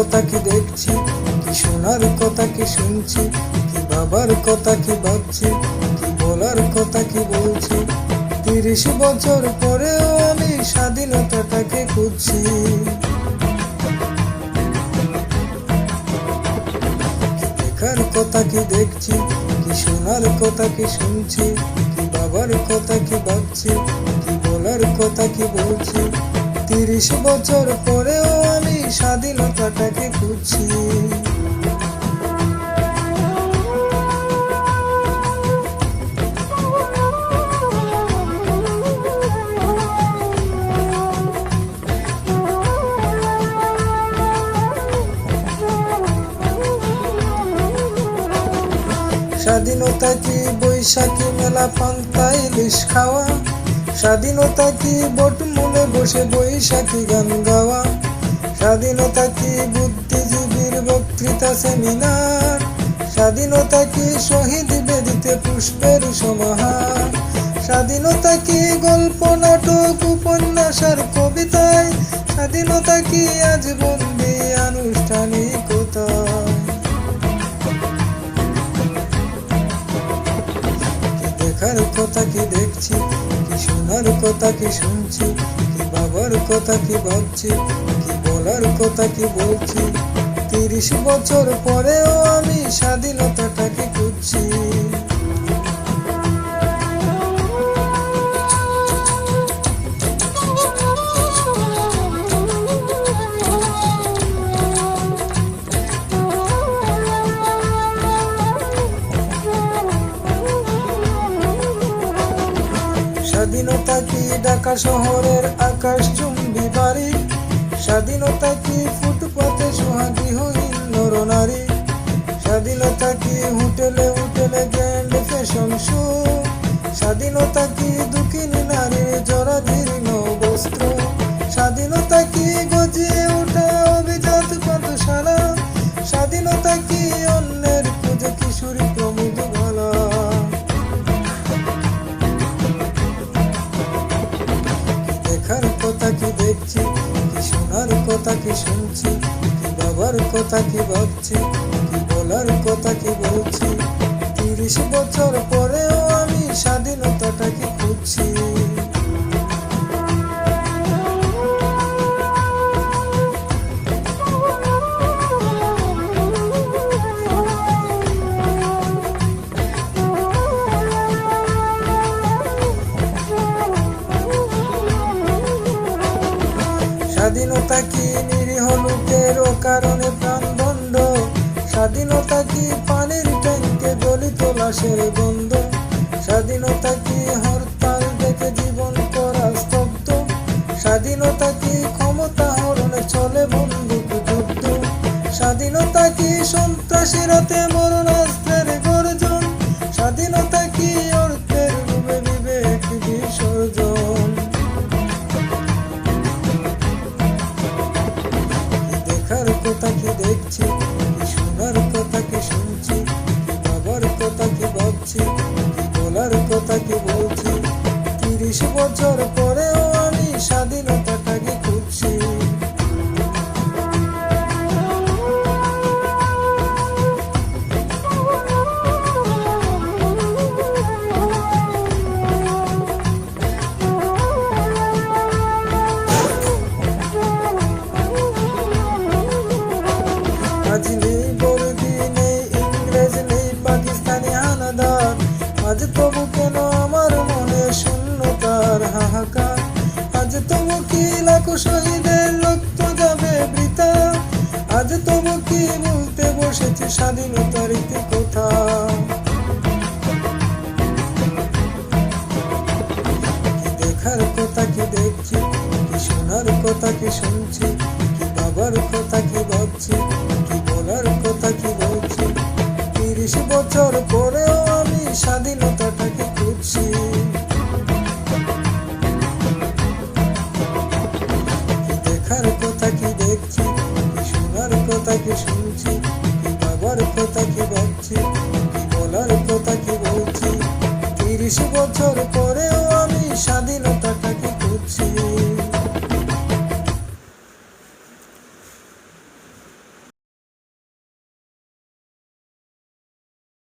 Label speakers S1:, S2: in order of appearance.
S1: কথা কি দেখছি, কি শোনার কথা কি শুনছি, কি বাবার কথা কি ভাবছি, কি বলার কথা কি বলছি। 30 বছর পরেও আমি স্বাধীনতাটাকে খুঁজছি। দেখার কথা কি দেখছি, কি শোনার কথা কি শুনছি, কি বাবার কথা কি ভাবছি, কি বলার কথা কি বলছি। 30 বছর পরেও আমি স্বাধীনতাটাকে খুঁজছি। স্বাধীনতা কি বৈশাখী মেলা পান্তা ইলিশ খাওয়া, স্বাধীনতা কি বটমূলে বসে বৈশাখী গান গাওয়া, স্বাধীনতা কি বুদ্ধিজীবীর বক্তৃতা সেমিনার, স্বাধীনতা কি শহীদ বেদিতে পুষ্পের সমাহার, স্বাধীনতা কি গল্প নাটক উপন্যাস আর কবিতায়, স্বাধীনতা কি আজ বন্দী আনুষ্ঠানিকতায়। দেখার কথা কি দেখছি, কি শোনার কথা কি শুনছি, কি বাবার কথা কি ভাবছি, কি বলার কথা কি বলছি। 30 বছর পরেও আমি স্বাধীনতাটাকে খুঁজছি। স্বাধীনতা কি ঢাকা শহরের আকাশ চুম্বি বাড়ি, স্বাধীনতা কি ফুটপাতে সোহাগীহীন নরনারী, স্বাধীনতা কি হোটেলে হোটেলে গ্র্যান্ড ফ্যাশন শো, স্বাধীনতা কি দুঃখিনী নারীর জরাজীর্ণ বস্ত্র, স্বাধীনতা কি গজিয়ে ওঠা অভিজাত পাঠশালা, স্বাধীনতা কি অন্যের খুঁজে কিশোরী প্রমোদ ভালা। দেখার কথা কি দেখছি, কি শোনার কথা কি শুনছি, কি বাবার কথা কি ভাবছি, কি বলার কথা কি বলছি। 30 বছর পরেও আমি স্বাধীনতাটাকে খুঁজছি। স্বাধীনতা কি নিরীহ লোকের কারণে প্রাণদণ্ড, স্বাধীনতা কি পানির ট্যাঙ্কে গলিত লাশের গন্ধ, স্বাধীনতা কি হরতাল দেখে জীবন করা স্তব্ধ, স্বাধীনতা কি ক্ষমতা হরণে চলে বন্দুক যুদ্ধ, স্বাধীনতা কি সন্ত্রাসী রাতে মরণাস্ত্রের গর্জন, স্বাধীনতা কি অর্থের রূপে বিবেক বিসর্জন। দেখার কথা কি দেখছি, কি শোনার কথা কি শুনছি, কি বাবার কথা কি ভাবছি, কি বলার কথা কি বলছি। 30 বছর পরেও আমি স্বাধীনতাটাকে খুঁজছি। আজ নেই বর্দি, নেই ইংরেজ, নেই পাকিস্তানি হানাদার, আজ তবু কেন আমার মনে শূন্যতার হাহাকার, আজ তবু কি লাখো শহীদের রক্ত যাবে বৃথা, আজ তবু কি বলতে বসেছি স্বাধীনতার কথা। দেখার কথা কি দেখছি, কি শোনার কথা কি শুনছি, কি বাবার কথা কি ভাবছি, কি বলার কথা কি বলছি। 30 বছর পরেও আমি স্বাধীনতাটাকে খুঁজছি। দেখার কথা কি দেখছি, কি শোনার কথা কি শুনছি, কি বাবার কথা কি ভাবছি, কি বলার কথা কি বলছি। 30 বছর পরেও